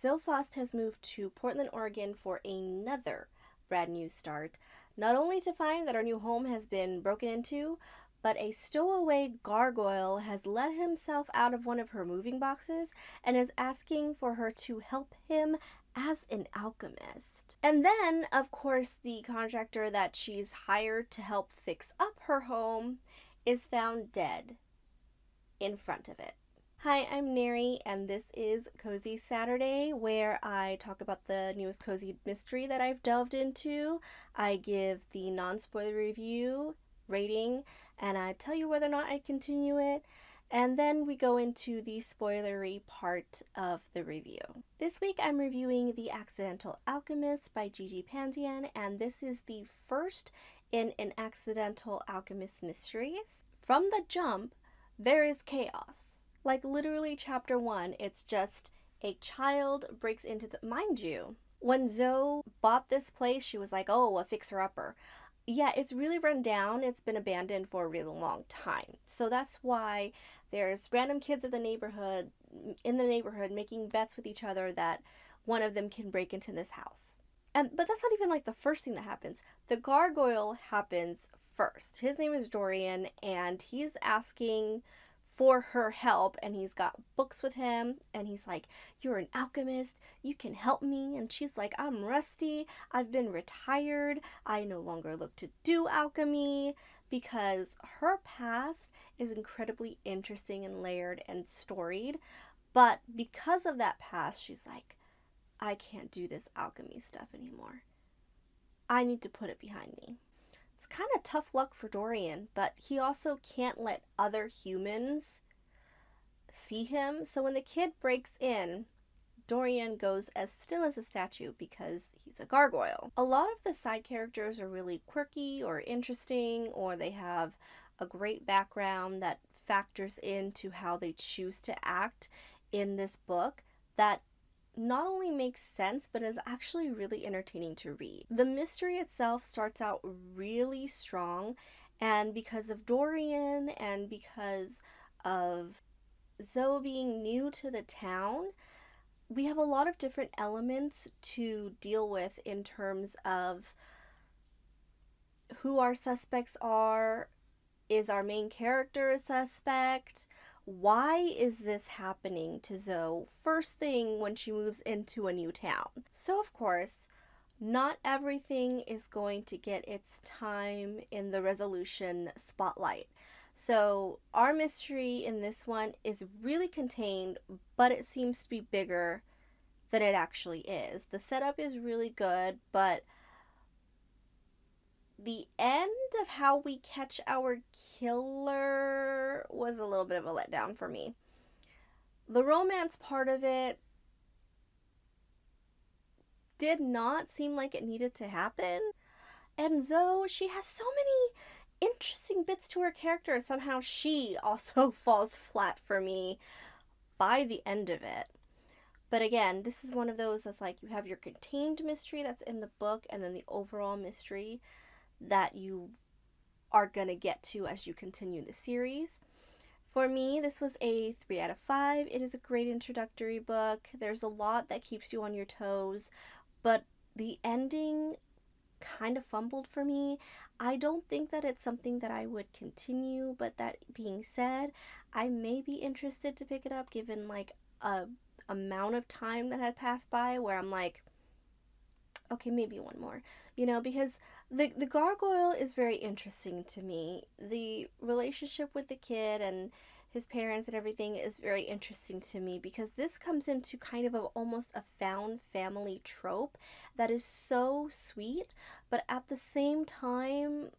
Zoe has moved to Portland, Oregon for another brand new start, not only to find that our new home has been broken into, but a stowaway gargoyle has let himself out of one of her moving boxes and is asking for her to help him as an alchemist. And then, of course, the contractor that she's hired to help fix up her home is found dead in front of it. Hi, I'm Neri, and this is Cozy Saturday, where I talk about the newest cozy mystery that I've delved into. I give the non-spoiler review, rating, and I tell you whether or not I continue it, and then we go into the spoilery part of the review. This week I'm reviewing The Accidental Alchemist by Gigi Pandian, and this is the first in an Accidental Alchemist mysteries. From the jump, there is chaos. Like literally chapter 1, it's just a child breaks into mind you, when Zoe bought this place, she was like, oh, a fixer-upper. Yeah, it's really run down. It's been abandoned for a really long time. So that's why there's random kids in the neighborhood making bets with each other that one of them can break into this house. But that's not even like the first thing that happens. The gargoyle happens first. His name is Dorian, and he's asking for her help, and he's got books with him, and he's like, you're an alchemist, you can help me. And she's like, I'm rusty, I've been retired, I no longer look to do alchemy, because her past is incredibly interesting and layered and storied. But because of that past, she's like, I can't do this alchemy stuff anymore. I need to put it behind me. It's kind of tough luck for Dorian, but he also can't let other humans see him. So when the kid breaks in, Dorian goes as still as a statue because he's a gargoyle. A lot of the side characters are really quirky or interesting, or they have a great background that factors into how they choose to act in this book that not only makes sense, but is actually really entertaining to read. The mystery itself starts out really strong, and because of Dorian and because of Zoe being new to the town, we have a lot of different elements to deal with in terms of who our suspects are. Is our main character a suspect? Why is this happening to Zoe first thing when she moves into a new town? So of course, not everything is going to get its time in the resolution spotlight. So our mystery in this one is really contained, but it seems to be bigger than it actually is. The setup is really good, but the end of how we catch our killer was a little bit of a letdown for me. The romance part of it did not seem like it needed to happen. And Zoe, she has so many interesting bits to her character. Somehow she also falls flat for me by the end of it. But again, this is one of those that's like you have your contained mystery that's in the book, and then the overall mystery that you are gonna get to as you continue the series. For me, this was a 3 out of 5. It is a great introductory book. There's a lot that keeps you on your toes, but the ending kind of fumbled for me. I don't think that it's something that I would continue, but that being said, I may be interested to pick it up given like a amount of time that had passed by where I'm like, okay, maybe one more, because the gargoyle is very interesting to me. The relationship with the kid and his parents and everything is very interesting to me because this comes into kind of almost a found family trope that is so sweet, but at the same time,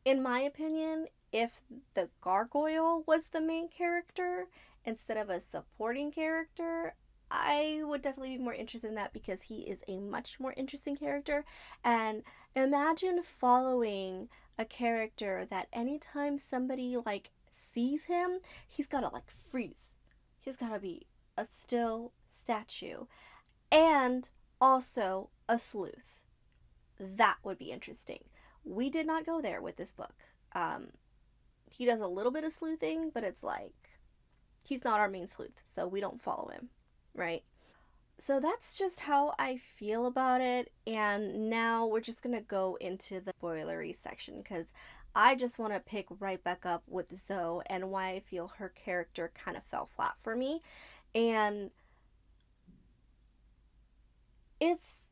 in my opinion, if the gargoyle was the main character instead of a supporting character, I would definitely be more interested in that because he is a much more interesting character. And imagine following a character that anytime somebody like sees him, he's gotta like freeze. He's gotta be a still statue and also a sleuth. That would be interesting. We did not go there with this book. he does a little bit of sleuthing, but it's like, he's not our main sleuth, so we don't follow him, right? So that's just how I feel about it, and now we're just gonna go into the spoilery section, because I just want to pick right back up with Zoe and why I feel her character kind of fell flat for me. And it's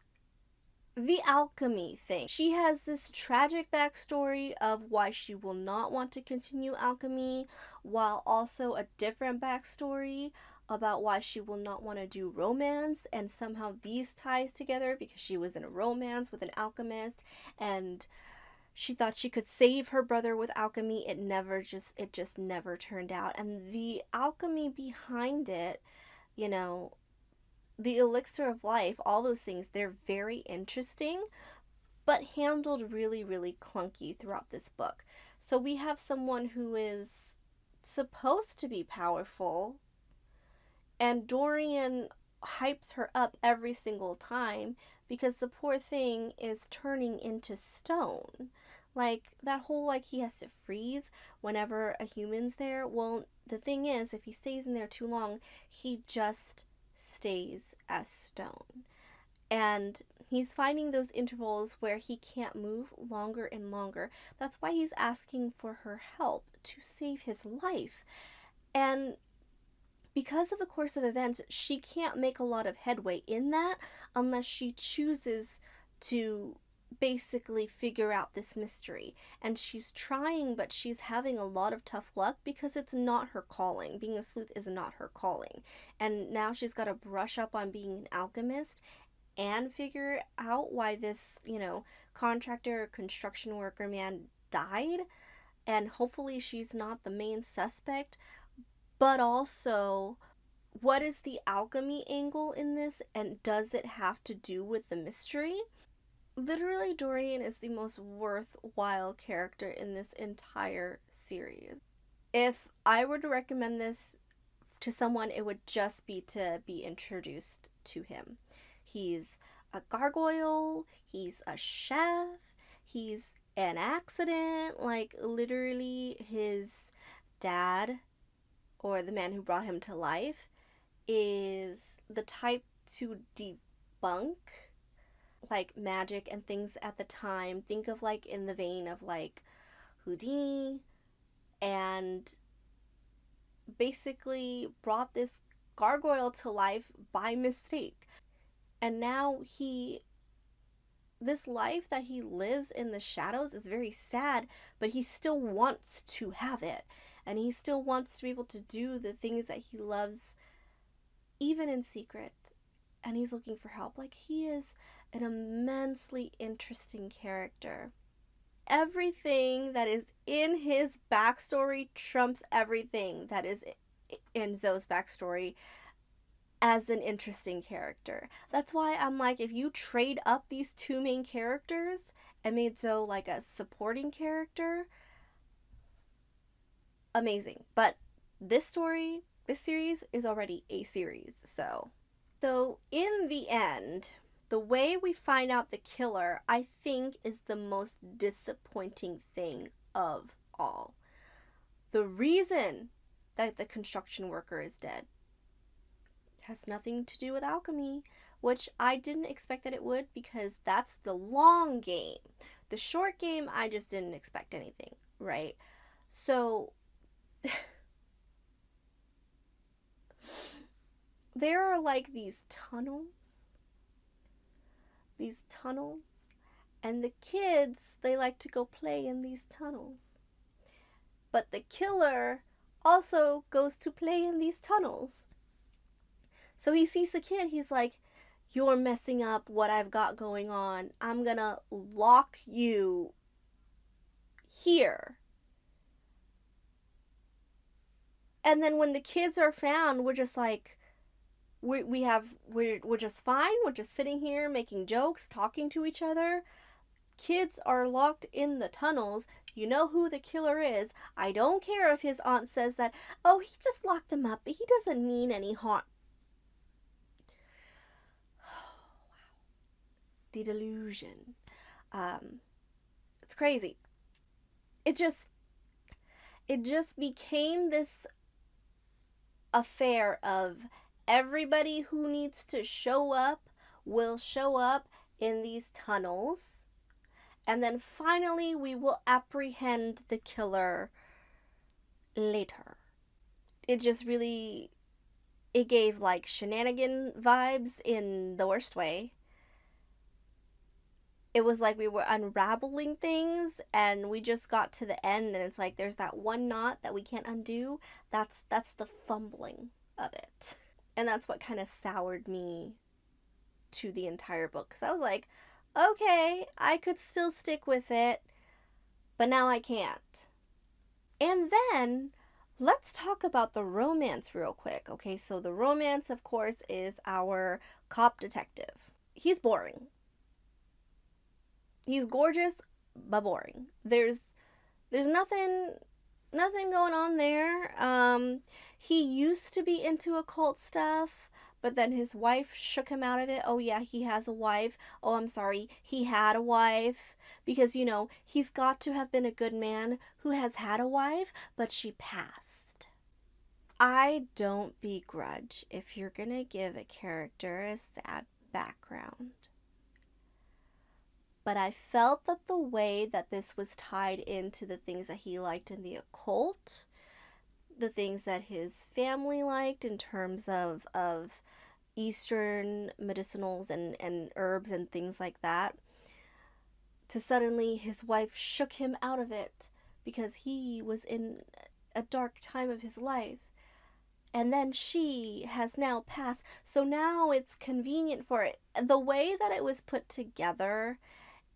the alchemy thing. She has this tragic backstory of why she will not want to continue alchemy, while also a different backstory about why she will not want to do romance, and somehow these ties together because she was in a romance with an alchemist and she thought she could save her brother with alchemy. It just never turned out. And the alchemy behind it, you know, the elixir of life, all those things, they're very interesting, but handled really, really clunky throughout this book. So we have someone who is supposed to be powerful, and Dorian hypes her up every single time because the poor thing is turning into stone. Like, that whole, like, he has to freeze whenever a human's there. Well, the thing is, if he stays in there too long, he just stays as stone. And he's finding those intervals where he can't move longer and longer. That's why he's asking for her help to save his life. And because of the course of events, she can't make a lot of headway in that unless she chooses to basically figure out this mystery. And she's trying, but she's having a lot of tough luck because it's not her calling. Being a sleuth is not her calling. And now she's got to brush up on being an alchemist and figure out why this, contractor or construction worker man died. And hopefully she's not the main suspect. But also, what is the alchemy angle in this, and does it have to do with the mystery? Literally, Dorian is the most worthwhile character in this entire series. If I were to recommend this to someone, it would just be to be introduced to him. He's a gargoyle, he's a chef, he's an accident. Like, literally, his dad, or the man who brought him to life, is the type to debunk like magic and things at the time. Think of like in the vein of like Houdini, and basically brought this gargoyle to life by mistake. And now this life that he lives in the shadows is very sad, but he still wants to have it. And he still wants to be able to do the things that he loves, even in secret. And he's looking for help. Like, he is an immensely interesting character. Everything that is in his backstory trumps everything that is in Zoe's backstory as an interesting character. That's why I'm like, if you trade up these two main characters and made Zoe like a supporting character, amazing. But this series is already a series. So in the end, the way we find out the killer, I think, is the most disappointing thing of all. The reason that the construction worker is dead has nothing to do with alchemy, which I didn't expect that it would, because that's the long game. The short game, I just didn't expect anything, right? So there are like these tunnels, and the kids, they like to go play in these tunnels. But the killer also goes to play in these tunnels. So he sees the kid, he's like, "You're messing up what I've got going on. I'm gonna lock you here." And then when the kids are found, we're just like, we're just fine. We're just sitting here making jokes, talking to each other. Kids are locked in the tunnels. You know who the killer is. I don't care if his aunt says that, "Oh, he just locked them up, but he doesn't mean any harm." The delusion. It's crazy. It just became this affair of everybody who needs to show up will show up in these tunnels, and then finally we will apprehend the killer later. It just really, it gave like shenanigan vibes in the worst way. It was like we were unraveling things and we just got to the end and it's like there's that one knot that we can't undo. That's the fumbling of it. And that's what kind of soured me to the entire book, because I was like, okay, I could still stick with it, but now I can't. And then let's talk about the romance real quick. Okay, so the romance, of course, is our cop detective. He's boring. He's gorgeous, but boring. There's nothing going on there. He used to be into occult stuff, but then his wife shook him out of it. Oh yeah, he has a wife. Oh, I'm sorry, he had a wife. Because, you know, he's got to have been a good man who has had a wife, but she passed. I don't begrudge if you're gonna give a character a sad background. But I felt that the way that this was tied into the things that he liked in the occult, the things that his family liked in terms of Eastern medicinals and herbs and things like that, to suddenly his wife shook him out of it because he was in a dark time of his life. And then she has now passed. So now it's convenient for it. The way that it was put together,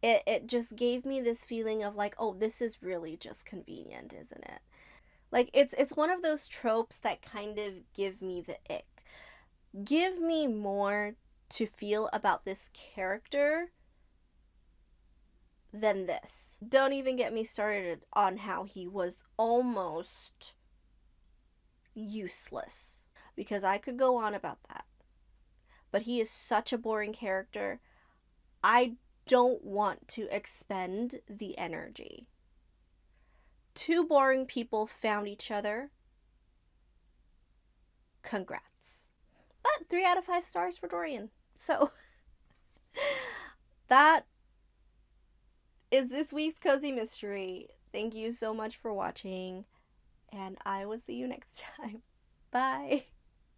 it just gave me this feeling of like, oh, this is really just convenient, isn't it? Like, it's one of those tropes that kind of give me the ick. Give me more to feel about this character than this. Don't even get me started on how he was almost useless, because I could go on about that. But he is such a boring character. I don't want to expend the energy. Two boring people found each other. Congrats. But 3 out of 5 stars for Dorian. So that is this week's Cozy Mystery. Thank you so much for watching, and I will see you next time. Bye.